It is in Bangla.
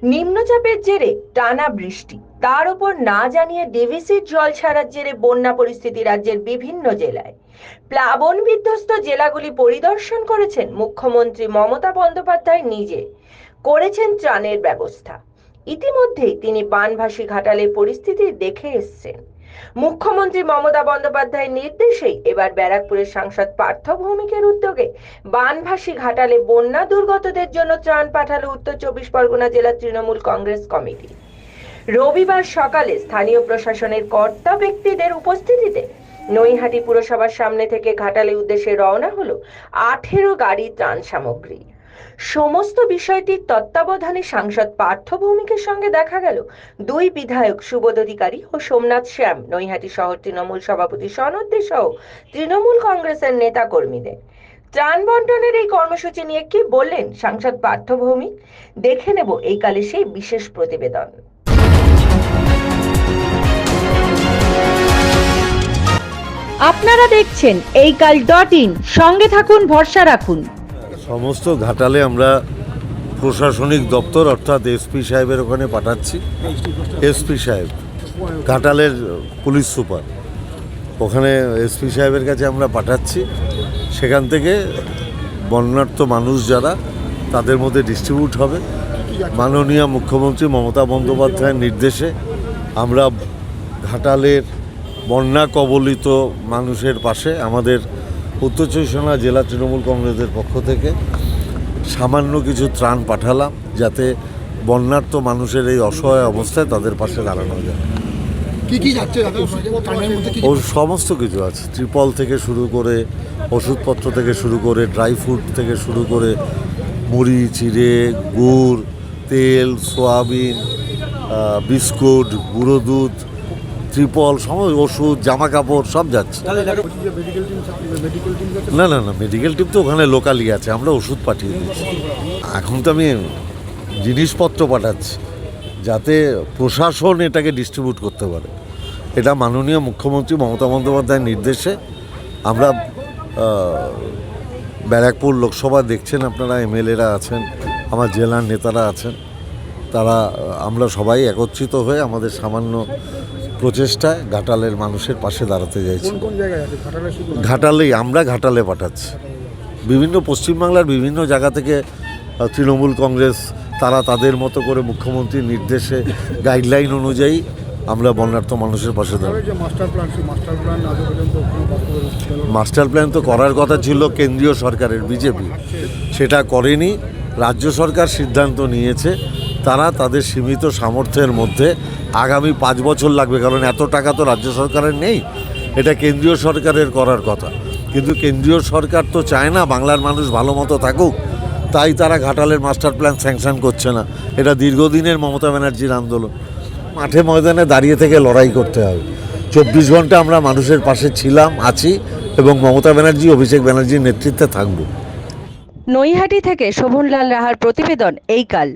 নিম্নচাপের জেরে টানা বৃষ্টি, তার উপর না জানিয়ে ডিভিসির জল ছাড়ার জেরে বন্যা পরিস্থিতি রাজ্যের বিভিন্ন জেলায়। প্লাবন বিধ্বস্ত জেলাগুলি পরিদর্শন করেছেন মুখ্যমন্ত্রী মমতা বন্দ্যোপাধ্যায় নিজে, করেছেন ত্রাণের ব্যবস্থা। ইতিমধ্যেই তিনি বানভাসী ঘাটালের পরিস্থিতি দেখে এসেছেন। মুখ্যমন্ত্রী মমতা বন্দ্যোপাধ্যায়ের নির্দেশেই এবার ব্যারাকপুরের সাংসদ পার্থ ভৌমিকের উদ্যোগে বানভাসী ঘাটালে বন্যা দুর্গতদের জন্য ত্রাণ পাঠালো উত্তর চব্বিশ পরগনা জেলা তৃণমূল কংগ্রেস কমিটি। রবিবার সকালে স্থানীয় প্রশাসনের কর্তা ব্যক্তিদের উপস্থিতিতে নৈহাটি পুরসভার সামনে থেকে ঘাটালের উদ্দেশ্যে রওনা হলো 18 গাড়ি ত্রাণ সামগ্রী। সমস্ত বিষয়টির তত্ত্বাবধানে সাংসদ পার্থ ভৌমিকের সঙ্গে দেখা গেল দুই বিধায়ক সুবোধ অধিকারী ও সোমনাথ শ্যাম, নৈহাটি শহর তৃণমূল সভাপতি সনদে সহ তৃণমূল কংগ্রেসের নেতা কর্মীদের। ত্রাণ বন্টনের এই কর্মসূচি নিয়ে কি বললেন সাংসদ পার্থ ভৌমিক, দেখে নেব এই কালে সেই বিশেষ প্রতিবেদন। আপনারা দেখছেন এইকাল.in, সঙ্গে থাকুন, ভরসা রাখুন। সমস্ত ঘাটালে আমরা প্রশাসনিক দপ্তর অর্থাৎ এসপি সাহেবের ওখানে পাঠাচ্ছি। এসপি সাহেব ঘাটালের পুলিশ সুপার, ওখানে এসপি সাহেবের কাছে আমরা পাঠাচ্ছি। সেখান থেকে বন্যার্ত মানুষ যারা, তাদের মধ্যে ডিস্ট্রিবিউট হবে। মাননীয় মুখ্যমন্ত্রী মমতা বন্দ্যোপাধ্যায়ের নির্দেশে আমরা ঘাটালের বন্যা কবলিত মানুষের পাশে আমাদের উত্তর চব্বিশ পরগনা জেলা তৃণমূল কংগ্রেসের পক্ষ থেকে সামান্য কিছু ত্রাণ পাঠালাম, যাতে বন্যার্ত মানুষের এই অসহায় অবস্থায় তাদের পাশে দাঁড়ানো যায়। কি যাচ্ছে? ওর সমস্ত কিছু আছে, ত্রিপল থেকে শুরু করে, ওষুধপত্র থেকে শুরু করে, ড্রাই ফ্রুট থেকে শুরু করে, মুড়ি, চিড়ে, গুড়, তেল, সোয়াবিন, বিস্কুট, গুঁড়ো দুধ, ত্রিপল, সমস্ত ওষুধ, জামা কাপড় সব যাচ্ছে। না না না, মেডিকেল টিম তো ওখানে লোকালি আছে, আমরা ওষুধ পাঠিয়ে দিচ্ছি। এখন তো আমি জিনিসপত্র পাঠাচ্ছি যাতে প্রশাসন এটাকে ডিস্ট্রিবিউট করতে পারে। এটা মাননীয় মুখ্যমন্ত্রী মমতা বন্দ্যোপাধ্যায়ের নির্দেশে আমরা ব্যারাকপুর লোকসভা দেখছেন আপনারা, এমএলএরা আছেন, আমার জেলার নেতারা আছেন, তারা আমরা সবাই একত্রিত হয়ে আমাদের সামান্য প্রচেষ্টায় ঘাটালের মানুষের পাশে দাঁড়াতে চাইছি। ঘাটালেই আমরা ঘাটালে পাঠাচ্ছি। বিভিন্ন পশ্চিমবাংলার বিভিন্ন জায়গা থেকে তৃণমূল কংগ্রেস তারা তাদের মতো করে মুখ্যমন্ত্রীর নির্দেশে গাইডলাইন অনুযায়ী আমরা বন্যার্ত মানুষের পাশে দাঁড়াই। মাস্টার প্ল্যান তো করার কথা ছিল কেন্দ্রীয় সরকারের, বিজেপি সেটা করেনি। রাজ্য সরকার সিদ্ধান্ত নিয়েছে তারা তাদের সীমিত সামর্থ্যের মধ্যে আগামী 5 বছর লাগবে, কারণ এত টাকা তো রাজ্য সরকারের নেই, এটা কেন্দ্রীয় সরকারের করার কথা। কিন্তু কেন্দ্রীয় সরকার তো চায় না বাংলার মানুষ ভালো মতো থাকুক, তাই তারা ঘাটালের মাস্টার প্ল্যান স্যাংশন করছে না। এটা দীর্ঘদিনের মমতা ব্যানার্জির আন্দোলন। মাঠে ময়দানে দাঁড়িয়ে থেকে লড়াই করতে হবে। 24 ঘন্টা আমরা মানুষের পাশে ছিলাম, আছি, এবং মমতা ব্যানার্জি, অভিষেক ব্যানার্জির নেতৃত্বে থাকব। নৈহাটি থেকে শোভনলাল রাহার প্রতিবেদন, এইকাল।